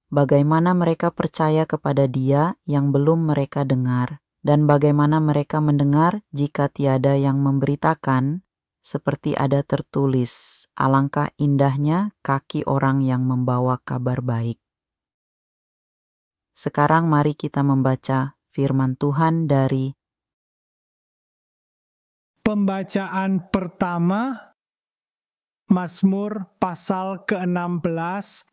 bagaimana mereka percaya kepada Dia yang belum mereka dengar, dan bagaimana mereka mendengar jika tiada yang memberitakan, seperti ada tertulis, alangkah indahnya kaki orang yang membawa kabar baik. Sekarang mari kita membaca firman Tuhan dari Pembacaan pertama, Mazmur pasal ke-16,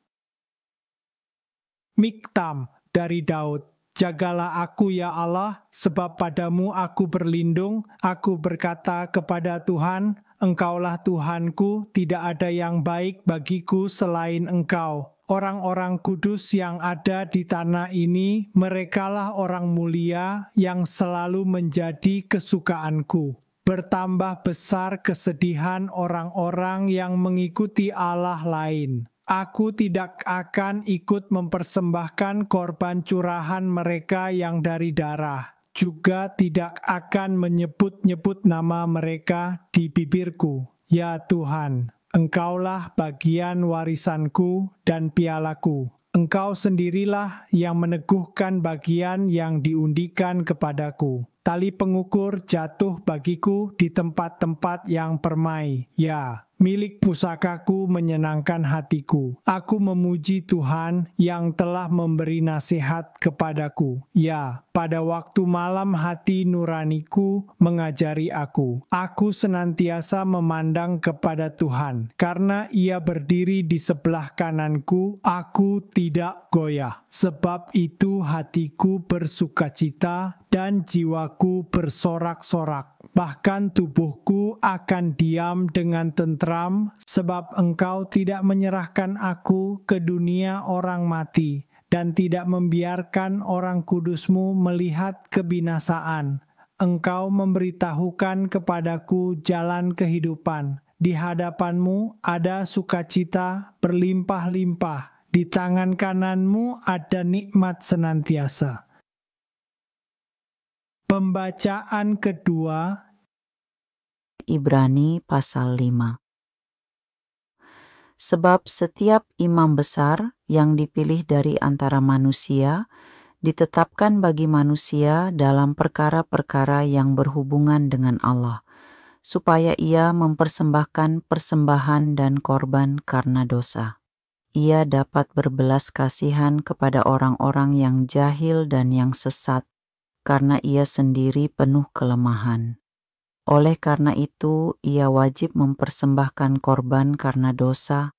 Miktam dari Daud. Jagalah aku ya Allah, sebab padamu aku berlindung. Aku berkata kepada Tuhan, Engkaulah Tuhanku, tidak ada yang baik bagiku selain Engkau. Orang-orang kudus yang ada di tanah ini, merekalah orang mulia yang selalu menjadi kesukaanku. Bertambah besar kesedihan orang-orang yang mengikuti Allah lain. Aku tidak akan ikut mempersembahkan korban curahan mereka yang dari darah, juga tidak akan menyebut-nyebut nama mereka di bibirku. Ya Tuhan, Engkaulah bagian warisanku dan pialaku. Engkau sendirilah yang meneguhkan bagian yang diundikan kepadaku. Tali pengukur jatuh bagiku di tempat-tempat yang permai. Ya, milik pusakaku menyenangkan hatiku. Aku memuji Tuhan yang telah memberi nasihat kepadaku. Ya, pada waktu malam hati nuraniku mengajari aku. Aku senantiasa memandang kepada Tuhan. Karena Ia berdiri di sebelah kananku, aku tidak goyah. Sebab itu hatiku bersukacita dan jiwaku bersorak-sorak. Bahkan tubuhku akan diam dengan tentram, sebab Engkau tidak menyerahkan aku ke dunia orang mati, dan tidak membiarkan orang kudus-Mu melihat kebinasaan. Engkau memberitahukan kepadaku jalan kehidupan. Di hadapan-Mu ada sukacita berlimpah-limpah. Di tangan kanan-Mu ada nikmat senantiasa. Pembacaan kedua, Ibrani pasal 5. Sebab setiap imam besar yang dipilih dari antara manusia ditetapkan bagi manusia dalam perkara-perkara yang berhubungan dengan Allah, supaya ia mempersembahkan persembahan dan korban karena dosa. Ia dapat berbelas kasihan kepada orang-orang yang jahil dan yang sesat, karena ia sendiri penuh kelemahan. Oleh karena itu, ia wajib mempersembahkan korban karena dosa,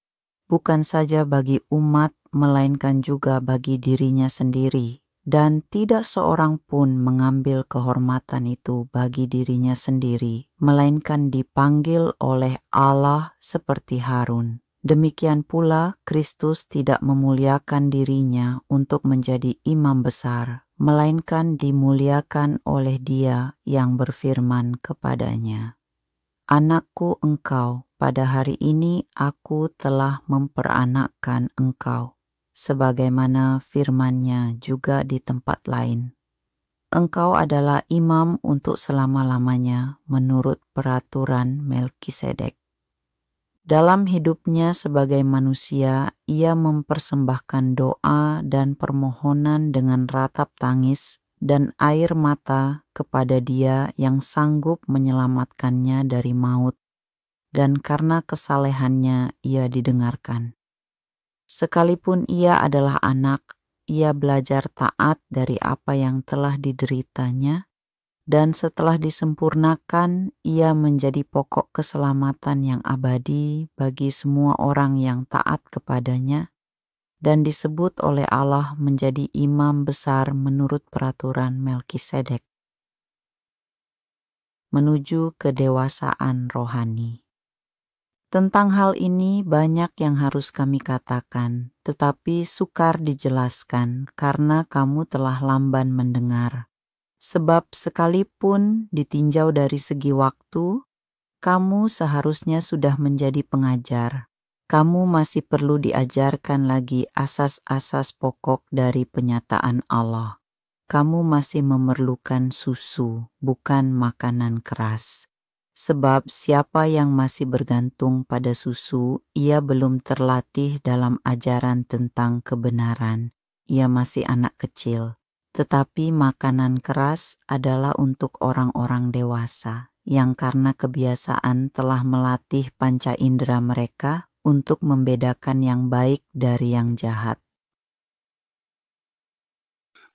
bukan saja bagi umat, melainkan juga bagi dirinya sendiri. Dan tidak seorang pun mengambil kehormatan itu bagi dirinya sendiri, melainkan dipanggil oleh Allah seperti Harun. Demikian pula, Kristus tidak memuliakan dirinya untuk menjadi imam besar, melainkan dimuliakan oleh Dia yang berfirman kepadanya, Anakku engkau, pada hari ini aku telah memperanakkan engkau, sebagaimana firman-Nya juga di tempat lain. Engkau adalah imam untuk selama-lamanya menurut peraturan Melkisedek. Dalam hidupnya sebagai manusia, ia mempersembahkan doa dan permohonan dengan ratap tangis dan air mata kepada Dia yang sanggup menyelamatkannya dari maut, dan karena kesalehannya ia didengarkan. Sekalipun ia adalah anak, ia belajar taat dari apa yang telah dideritanya, dan setelah disempurnakan, ia menjadi pokok keselamatan yang abadi bagi semua orang yang taat kepadanya, dan disebut oleh Allah menjadi imam besar menurut peraturan Melkisedek. Menuju kedewasaan rohani. Tentang hal ini banyak yang harus kami katakan, tetapi sukar dijelaskan karena kamu telah lamban mendengar. Sebab sekalipun ditinjau dari segi waktu, kamu seharusnya sudah menjadi pengajar. Kamu masih perlu diajarkan lagi asas-asas pokok dari penyataan Allah. Kamu masih memerlukan susu, bukan makanan keras. Sebab siapa yang masih bergantung pada susu, ia belum terlatih dalam ajaran tentang kebenaran. Ia masih anak kecil. Tetapi makanan keras adalah untuk orang-orang dewasa, yang karena kebiasaan telah melatih panca indera mereka untuk membedakan yang baik dari yang jahat.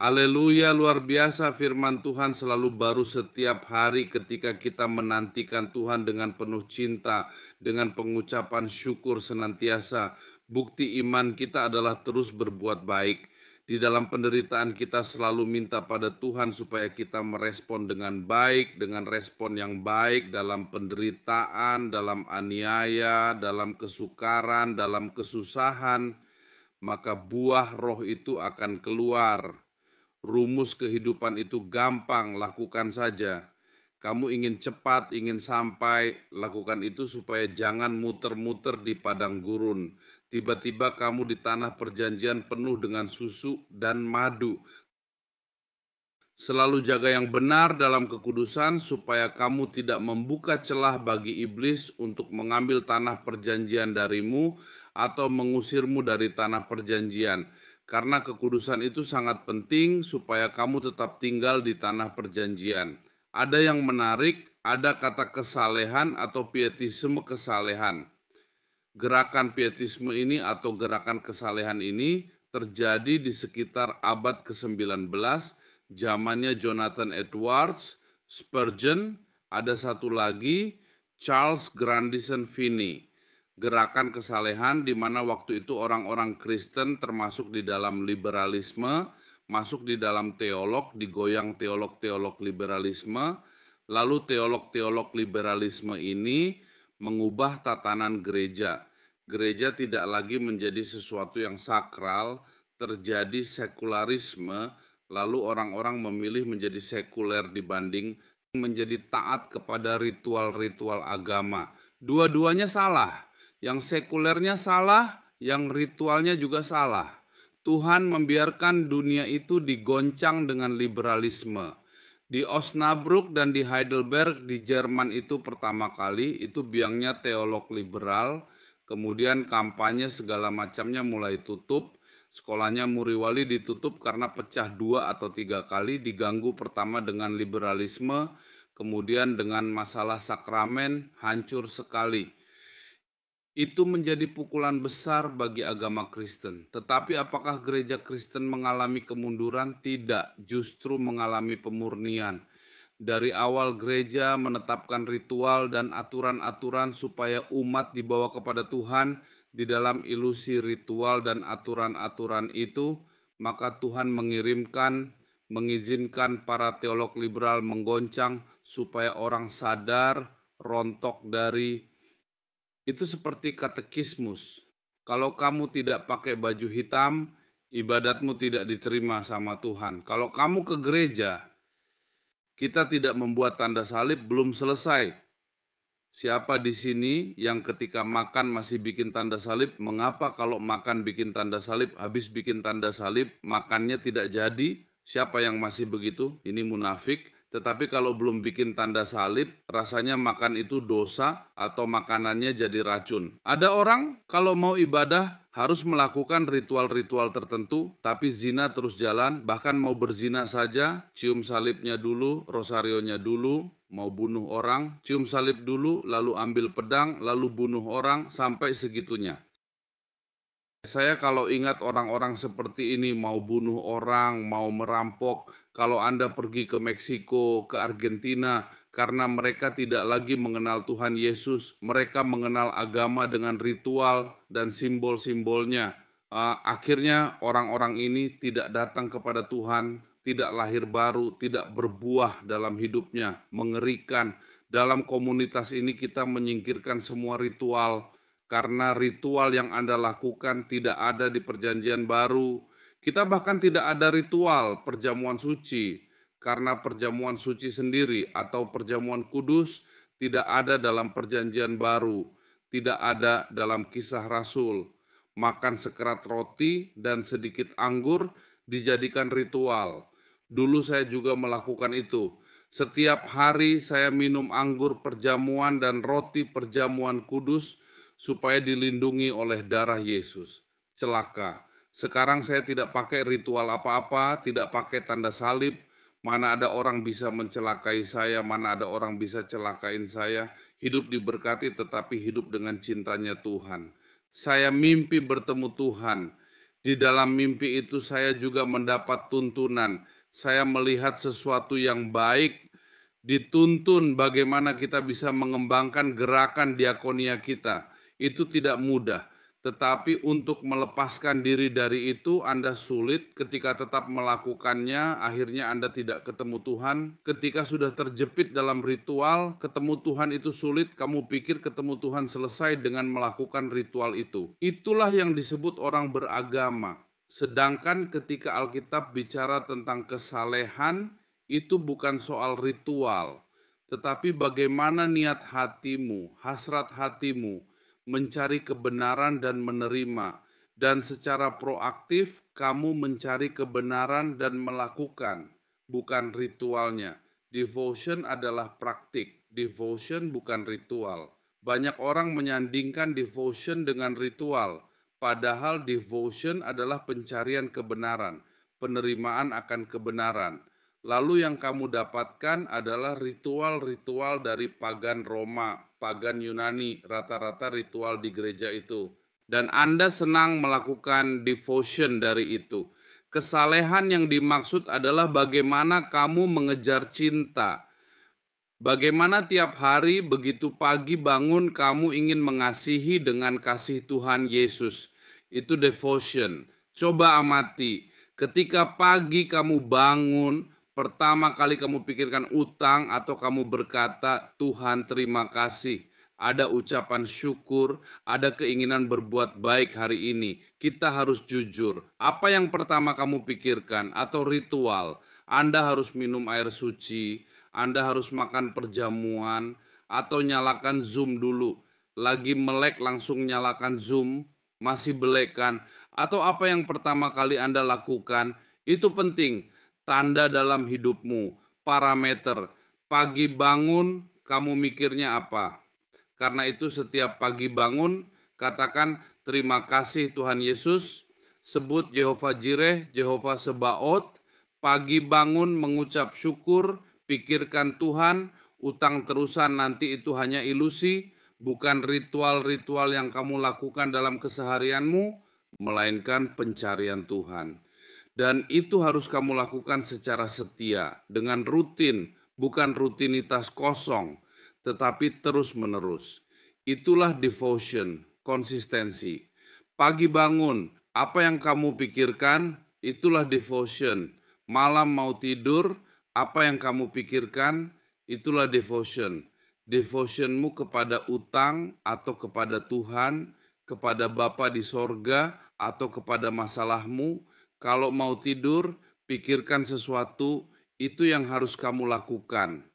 Haleluya, luar biasa firman Tuhan selalu baru setiap hari ketika kita menantikan Tuhan dengan penuh cinta, dengan pengucapan syukur senantiasa. Bukti iman kita adalah terus berbuat baik. Di dalam penderitaan kita selalu minta pada Tuhan supaya kita merespon dengan baik, dengan respon yang baik dalam penderitaan, dalam aniaya, dalam kesukaran, dalam kesusahan, maka buah roh itu akan keluar. Rumus kehidupan itu gampang, lakukan saja. Kamu ingin cepat, ingin sampai, lakukan itu supaya jangan muter-muter di padang gurun. Tiba-tiba kamu di tanah perjanjian penuh dengan susu dan madu. Selalu jaga yang benar dalam kekudusan supaya kamu tidak membuka celah bagi iblis untuk mengambil tanah perjanjian darimu atau mengusirmu dari tanah perjanjian. Karena kekudusan itu sangat penting supaya kamu tetap tinggal di tanah perjanjian. Ada yang menarik, ada kata kesalehan atau pietisme kesalehan. Gerakan pietisme ini atau gerakan kesalehan ini terjadi di sekitar abad ke-19, zamannya Jonathan Edwards, Spurgeon, ada satu lagi Charles Grandison Finney. Gerakan kesalehan di mana waktu itu orang-orang Kristen termasuk di dalam liberalisme, masuk di dalam teolog, digoyang teolog-teolog liberalisme, lalu teolog-teolog liberalisme ini mengubah tatanan gereja. Gereja tidak lagi menjadi sesuatu yang sakral, terjadi sekularisme, lalu orang-orang memilih menjadi sekuler dibanding menjadi taat kepada ritual-ritual agama. Dua-duanya salah. Yang sekulernya salah, yang ritualnya juga salah. Tuhan membiarkan dunia itu digoncang dengan liberalisme. Di Osnabrück dan di Heidelberg di Jerman itu pertama kali, itu biangnya teolog liberal, kemudian kampanye segala macamnya mulai tutup. Sekolahnya Muriwali ditutup karena pecah 2 atau 3 kali, diganggu pertama dengan liberalisme, kemudian dengan masalah sakramen, hancur sekali. Itu menjadi pukulan besar bagi agama Kristen. Tetapi apakah gereja Kristen mengalami kemunduran? Tidak, justru mengalami pemurnian. Dari awal gereja menetapkan ritual dan aturan-aturan supaya umat dibawa kepada Tuhan di dalam ilusi ritual dan aturan-aturan itu, maka Tuhan mengizinkan para teolog liberal menggoncang supaya orang sadar, rontok dari itu seperti katekismus. Kalau kamu tidak pakai baju hitam, ibadatmu tidak diterima sama Tuhan. Kalau kamu ke gereja, kita tidak membuat tanda salib, belum selesai. Siapa di sini yang ketika makan masih bikin tanda salib? Mengapa kalau makan bikin tanda salib, habis bikin tanda salib, makannya tidak jadi? Siapa yang masih begitu? Ini munafik. Tetapi kalau belum bikin tanda salib, rasanya makan itu dosa atau makanannya jadi racun. Ada orang kalau mau ibadah harus melakukan ritual-ritual tertentu, tapi zina terus jalan, bahkan mau berzina saja, cium salibnya dulu, rosarionya dulu, mau bunuh orang, cium salib dulu, lalu ambil pedang, lalu bunuh orang, sampai segitunya. Saya kalau ingat orang-orang seperti ini mau bunuh orang, mau merampok, kalau Anda pergi ke Meksiko, ke Argentina, karena mereka tidak lagi mengenal Tuhan Yesus, mereka mengenal agama dengan ritual dan simbol-simbolnya. Akhirnya orang-orang ini tidak datang kepada Tuhan, tidak lahir baru, tidak berbuah dalam hidupnya, mengerikan. Dalam komunitas ini kita menyingkirkan semua ritual, karena ritual yang Anda lakukan tidak ada di perjanjian baru. Kita bahkan tidak ada ritual perjamuan suci, karena perjamuan suci sendiri atau perjamuan kudus tidak ada dalam perjanjian baru, tidak ada dalam Kisah Rasul. Makan sekerat roti dan sedikit anggur dijadikan ritual. Dulu saya juga melakukan itu. Setiap hari saya minum anggur perjamuan dan roti perjamuan kudus supaya dilindungi oleh darah Yesus. Celaka. Sekarang saya tidak pakai ritual apa-apa, tidak pakai tanda salib. Mana ada orang bisa mencelakai saya, mana ada orang bisa celakain saya. Hidup diberkati tetapi hidup dengan cintanya Tuhan. Saya mimpi bertemu Tuhan. Di dalam mimpi itu saya juga mendapat tuntunan. Saya melihat sesuatu yang baik, dituntun bagaimana kita bisa mengembangkan gerakan diakonia kita. Itu tidak mudah, tetapi untuk melepaskan diri dari itu Anda sulit. Ketika tetap melakukannya, akhirnya Anda tidak ketemu Tuhan. Ketika sudah terjepit dalam ritual, ketemu Tuhan itu sulit. Kamu pikir ketemu Tuhan selesai dengan melakukan ritual itu. Itulah yang disebut orang beragama. Sedangkan ketika Alkitab bicara tentang kesalehan, itu bukan soal ritual, tetapi bagaimana niat hatimu, hasrat hatimu, mencari kebenaran dan menerima, dan secara proaktif kamu mencari kebenaran dan melakukan, bukan ritualnya. Devotion adalah praktik, devotion bukan ritual. Banyak orang menyandingkan devotion dengan ritual, padahal devotion adalah pencarian kebenaran, penerimaan akan kebenaran. Lalu yang kamu dapatkan adalah ritual-ritual dari pagan Roma, pagan Yunani, rata-rata ritual di gereja itu. Dan Anda senang melakukan devotion dari itu. Kesalehan yang dimaksud adalah bagaimana kamu mengejar cinta. Bagaimana tiap hari begitu pagi bangun kamu ingin mengasihi dengan kasih Tuhan Yesus. Itu devotion. Coba amati, ketika pagi kamu bangun, pertama kali kamu pikirkan utang atau kamu berkata, Tuhan terima kasih. Ada ucapan syukur, ada keinginan berbuat baik hari ini. Kita harus jujur. Apa yang pertama kamu pikirkan atau ritual? Anda harus minum air suci, Anda harus makan perjamuan, atau nyalakan Zoom dulu. Lagi melek langsung nyalakan Zoom, masih belekan. Atau apa yang pertama kali Anda lakukan, itu penting. Tanda dalam hidupmu, parameter. Pagi bangun, kamu mikirnya apa? Karena itu setiap pagi bangun, katakan terima kasih Tuhan Yesus, sebut Jehovah Jireh, Jehovah Sebaot. Pagi bangun mengucap syukur, pikirkan Tuhan, utang terusan nanti itu hanya ilusi, bukan ritual-ritual yang kamu lakukan dalam keseharianmu, melainkan pencarian Tuhan. Dan itu harus kamu lakukan secara setia, dengan rutin, bukan rutinitas kosong, tetapi terus-menerus. Itulah devotion, konsistensi. Pagi bangun, apa yang kamu pikirkan, itulah devotion. Malam mau tidur, apa yang kamu pikirkan, itulah devotion. Devotionmu kepada utang atau kepada Tuhan, kepada Bapa di sorga, atau kepada masalahmu. Kalau mau tidur, pikirkan sesuatu, itu yang harus kamu lakukan.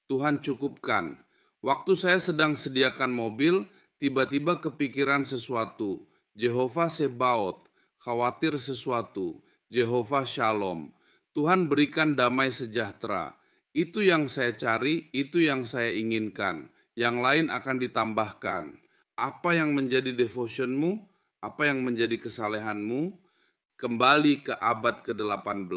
Tuhan cukupkan. Waktu saya sedang sediakan mobil, tiba-tiba kepikiran sesuatu. Jehovah Sebaot, khawatir sesuatu. Jehovah Shalom. Tuhan berikan damai sejahtera. Itu yang saya cari, itu yang saya inginkan. Yang lain akan ditambahkan. Apa yang menjadi devotionmu? Apa yang menjadi kesalehanmu? Kembali ke abad ke-18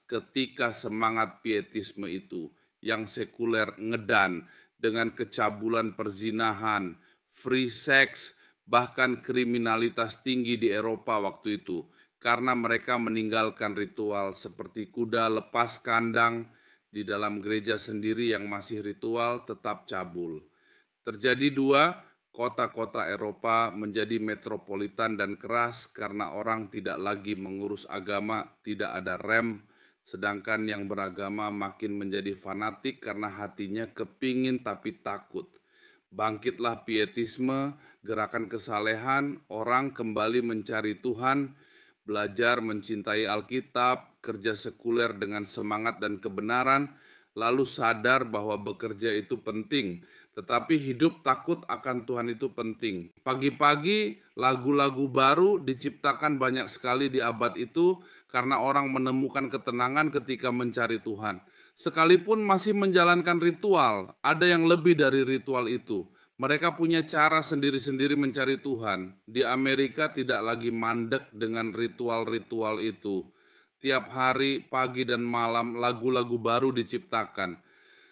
ketika semangat pietisme itu yang sekuler ngedan dengan kecabulan perzinahan, free sex, bahkan kriminalitas tinggi di Eropa waktu itu karena mereka meninggalkan ritual seperti kuda lepas kandang di dalam gereja sendiri yang masih ritual tetap cabul. Terjadi dua, kota-kota Eropa menjadi metropolitan dan keras karena orang tidak lagi mengurus agama, tidak ada rem, sedangkan yang beragama makin menjadi fanatik karena hatinya kepingin tapi takut. Bangkitlah pietisme, gerakan kesalehan, orang kembali mencari Tuhan, belajar mencintai Alkitab, kerja sekuler dengan semangat dan kebenaran, lalu sadar bahwa bekerja itu penting, tetapi hidup takut akan Tuhan itu penting. Pagi-pagi lagu-lagu baru diciptakan banyak sekali di abad itu karena orang menemukan ketenangan ketika mencari Tuhan. Sekalipun masih menjalankan ritual, ada yang lebih dari ritual itu. Mereka punya cara sendiri-sendiri mencari Tuhan. Di Amerika tidak lagi mandek dengan ritual-ritual itu. Tiap hari, pagi dan malam, lagu-lagu baru diciptakan.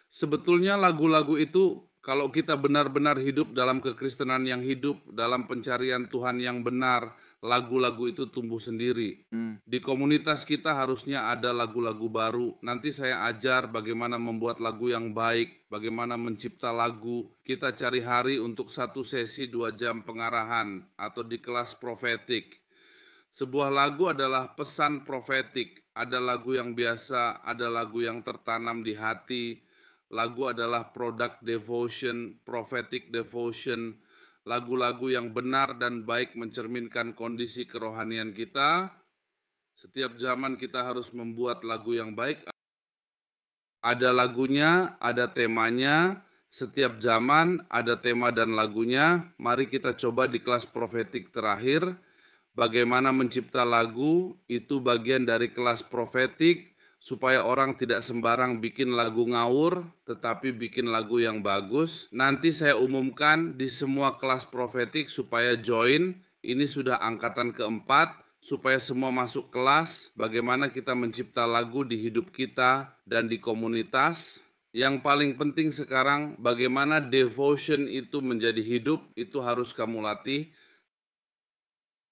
Sebetulnya lagu-lagu itu, kalau kita benar-benar hidup dalam kekristenan yang hidup, dalam pencarian Tuhan yang benar, lagu-lagu itu tumbuh sendiri. Di komunitas kita harusnya ada lagu-lagu baru. Nanti saya ajar bagaimana membuat lagu yang baik, bagaimana mencipta lagu. Kita cari hari untuk 1 sesi 2 jam pengarahan atau di kelas profetik. Sebuah lagu adalah pesan profetik. Ada lagu yang biasa, ada lagu yang tertanam di hati. Lagu adalah produk devotion, prophetic devotion. Lagu-lagu yang benar dan baik mencerminkan kondisi kerohanian kita. Setiap zaman kita harus membuat lagu yang baik. Ada lagunya, ada temanya. Setiap zaman ada tema dan lagunya. Mari kita coba di kelas profetik terakhir. Bagaimana mencipta lagu, itu bagian dari kelas profetik. Supaya orang tidak sembarang bikin lagu ngawur, tetapi bikin lagu yang bagus. Nanti saya umumkan di semua kelas profetik supaya join. Ini sudah angkatan keempat, supaya semua masuk kelas. Bagaimana kita mencipta lagu di hidup kita dan di komunitas. Yang paling penting sekarang, bagaimana devotion itu menjadi hidup, itu harus kamu latih.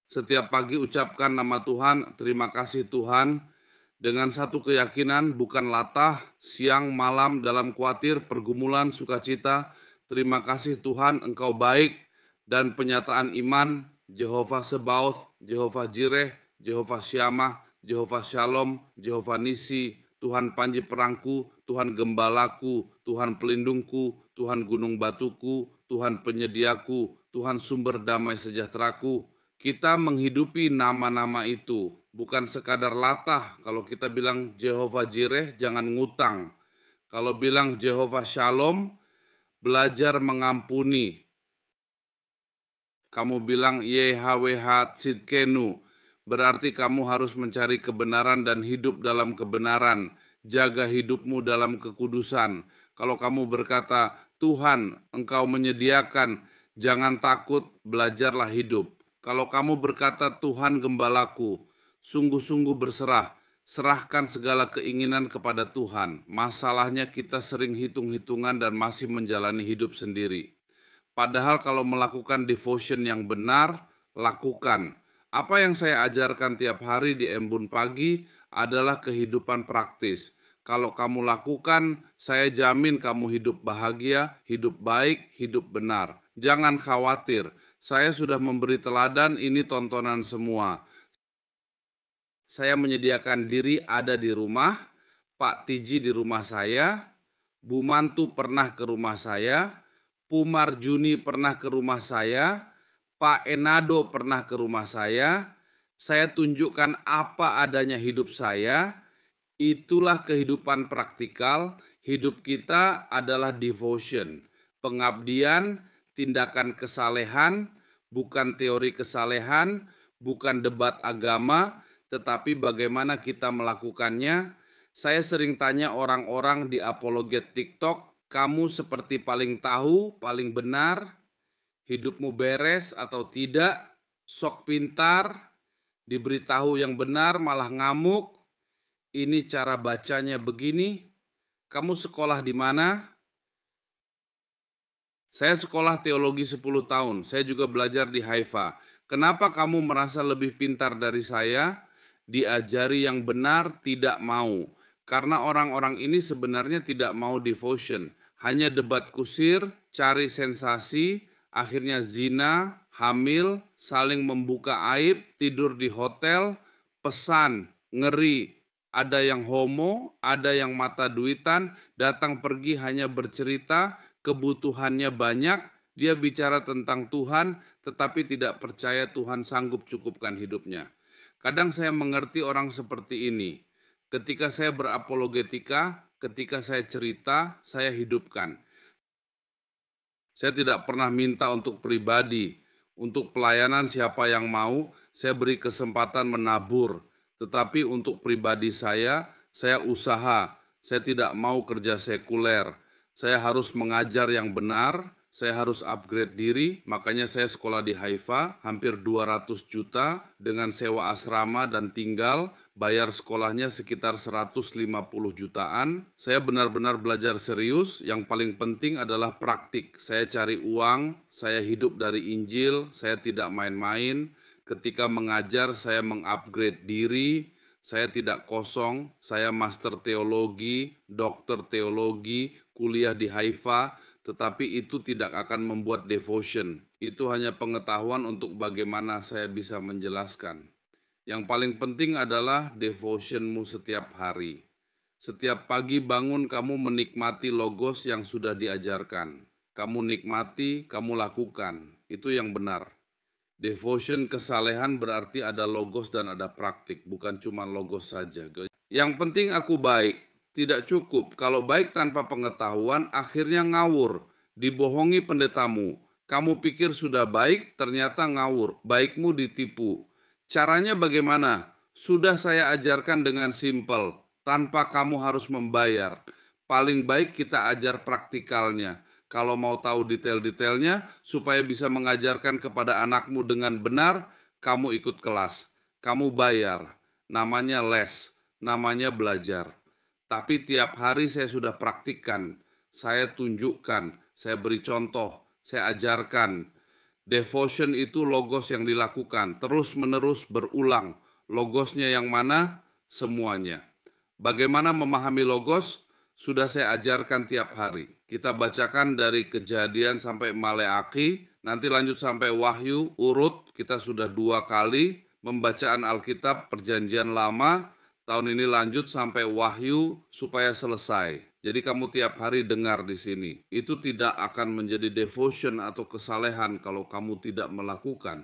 Setiap pagi ucapkan nama Tuhan, terima kasih Tuhan, dengan satu keyakinan, bukan latah, siang malam dalam khawatir, pergumulan, sukacita. Terima kasih Tuhan, Engkau baik, dan penyataan iman, Jehovah Sebaoth, Jehovah Jireh, Jehovah Syamah, Jehovah Shalom, Jehovah Nisi, Tuhan Panji Perangku, Tuhan Gembalaku, Tuhan Pelindungku, Tuhan Gunung Batuku, Tuhan Penyediaku, Tuhan Sumber Damai Sejahteraku. Kita menghidupi nama-nama itu, bukan sekadar latah. Kalau kita bilang Jehovah Jireh, jangan ngutang. Kalau bilang Jehovah Shalom, belajar mengampuni. Kamu bilang YHWH Tzidkenu, berarti kamu harus mencari kebenaran dan hidup dalam kebenaran. Jaga hidupmu dalam kekudusan. Kalau kamu berkata, Tuhan, Engkau menyediakan, jangan takut, belajarlah hidup. Kalau kamu berkata, Tuhan Gembalaku, sungguh-sungguh berserah, serahkan segala keinginan kepada Tuhan. Masalahnya kita sering hitung-hitungan dan masih menjalani hidup sendiri. Padahal kalau melakukan devotion yang benar, lakukan. Apa yang saya ajarkan tiap hari di Embun Pagi adalah kehidupan praktis. Kalau kamu lakukan, saya jamin kamu hidup bahagia, hidup baik, hidup benar. Jangan khawatir. Saya sudah memberi teladan, ini tontonan semua. Saya menyediakan diri ada di rumah, Pak Tiji di rumah saya, Bu Mantu pernah ke rumah saya, Pu Marjuni pernah ke rumah saya, Pak Enado pernah ke rumah saya tunjukkan apa adanya hidup saya, itulah kehidupan praktikal, hidup kita adalah devotion, pengabdian, tindakan kesalehan, bukan teori kesalehan, bukan debat agama, tetapi bagaimana kita melakukannya. Saya sering tanya orang-orang di apologet TikTok, kamu seperti paling tahu, paling benar, hidupmu beres atau tidak, sok pintar, diberitahu yang benar malah ngamuk, ini cara bacanya begini, kamu sekolah di mana? Saya sekolah teologi 10 tahun, saya juga belajar di Haifa. Kenapa kamu merasa lebih pintar dari saya? Diajari yang benar tidak mau. Karena orang-orang ini sebenarnya tidak mau devotion. Hanya debat kusir, cari sensasi, akhirnya zina, hamil, saling membuka aib, tidur di hotel, pesan, ngeri. Ada yang homo, ada yang mata duitan, datang pergi hanya bercerita, kebutuhannya banyak, dia bicara tentang Tuhan, tetapi tidak percaya Tuhan sanggup cukupkan hidupnya. Kadang saya mengerti orang seperti ini. Ketika saya berapologetika, ketika saya cerita, saya hidupkan. Saya tidak pernah minta untuk pribadi, untuk pelayanan siapa yang mau, saya beri kesempatan menabur. Tetapi untuk pribadi saya usaha. Saya tidak mau kerja sekuler. Saya harus mengajar yang benar, saya harus upgrade diri, makanya saya sekolah di Haifa, hampir 200 juta dengan sewa asrama dan tinggal, bayar sekolahnya sekitar 150 jutaan. Saya benar-benar belajar serius, yang paling penting adalah praktik. Saya cari uang, saya hidup dari Injil, saya tidak main-main. Ketika mengajar, saya mengupgrade diri, saya tidak kosong, saya master teologi, dokter teologi, kuliah di Haifa, tetapi itu tidak akan membuat devotion. Itu hanya pengetahuan untuk bagaimana saya bisa menjelaskan. Yang paling penting adalah devotionmu setiap hari. Setiap pagi bangun kamu menikmati logos yang sudah diajarkan. Kamu nikmati, kamu lakukan. Itu yang benar. Devotion kesalehan berarti ada logos dan ada praktik, bukan cuma logos saja. Yang penting aku baik. Tidak cukup, kalau baik tanpa pengetahuan akhirnya ngawur, dibohongi pendetamu. Kamu pikir sudah baik, ternyata ngawur, baikmu ditipu. Caranya bagaimana? Sudah saya ajarkan dengan simpel, tanpa kamu harus membayar. Paling baik kita ajar praktikalnya. Kalau mau tahu detail-detailnya, supaya bisa mengajarkan kepada anakmu dengan benar, kamu ikut kelas. Kamu bayar, namanya les, namanya belajar. Tapi tiap hari saya sudah praktikkan, saya tunjukkan, saya beri contoh, saya ajarkan. Devotion itu logos yang dilakukan, terus-menerus berulang. Logosnya yang mana? Semuanya. Bagaimana memahami logos? Sudah saya ajarkan tiap hari. Kita bacakan dari Kejadian sampai Maleaki, nanti lanjut sampai Wahyu, urut. Kita sudah 2 kali pembacaan Alkitab Perjanjian Lama. Tahun ini lanjut sampai Wahyu supaya selesai. Jadi kamu tiap hari dengar di sini. Itu tidak akan menjadi devotion atau kesalehan kalau kamu tidak melakukan.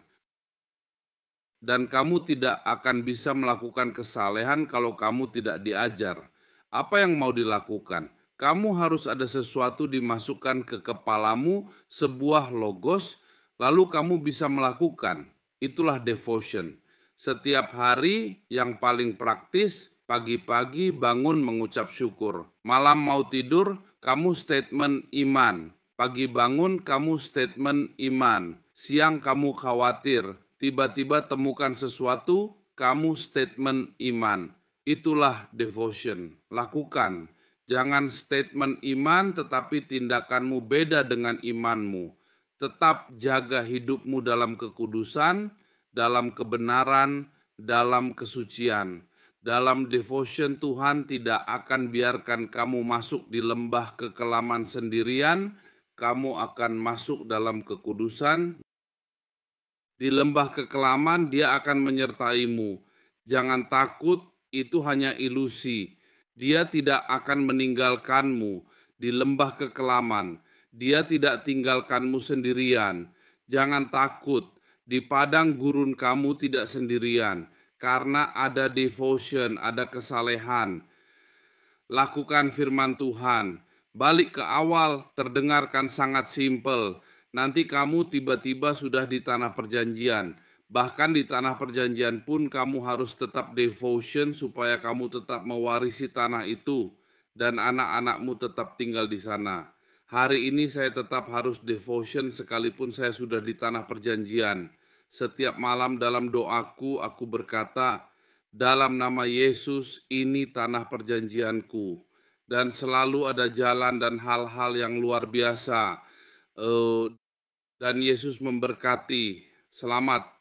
Dan kamu tidak akan bisa melakukan kesalehan kalau kamu tidak diajar. Apa yang mau dilakukan? Kamu harus ada sesuatu dimasukkan ke kepalamu, sebuah logos, lalu kamu bisa melakukan. Itulah devotion. Setiap hari yang paling praktis, pagi-pagi bangun mengucap syukur. Malam mau tidur, kamu statement iman. Pagi bangun, kamu statement iman. Siang kamu khawatir, tiba-tiba temukan sesuatu, kamu statement iman. Itulah devotion. Lakukan. Jangan statement iman tetapi tindakanmu beda dengan imanmu. Tetap jaga hidupmu dalam kekudusan, dalam kebenaran, dalam kesucian. Dalam devotion Tuhan tidak akan biarkan kamu masuk di lembah kekelaman sendirian, kamu akan masuk dalam kekudusan. Di lembah kekelaman Dia akan menyertaimu. Jangan takut, itu hanya ilusi. Dia tidak akan meninggalkanmu di lembah kekelaman. Dia tidak tinggalkanmu sendirian. Jangan takut, di padang gurun kamu tidak sendirian, karena ada devotion, ada kesalehan. Lakukan firman Tuhan. Balik ke awal, terdengarkan sangat simpel. Nanti kamu tiba-tiba sudah di tanah perjanjian. Bahkan di tanah perjanjian pun kamu harus tetap devotion supaya kamu tetap mewarisi tanah itu dan anak-anakmu tetap tinggal di sana. Hari ini saya tetap harus devotion sekalipun saya sudah di tanah perjanjian. Setiap malam dalam doaku aku berkata, dalam nama Yesus ini tanah perjanjianku. Dan selalu ada jalan dan hal-hal yang luar biasa. Dan Yesus memberkati. Selamat.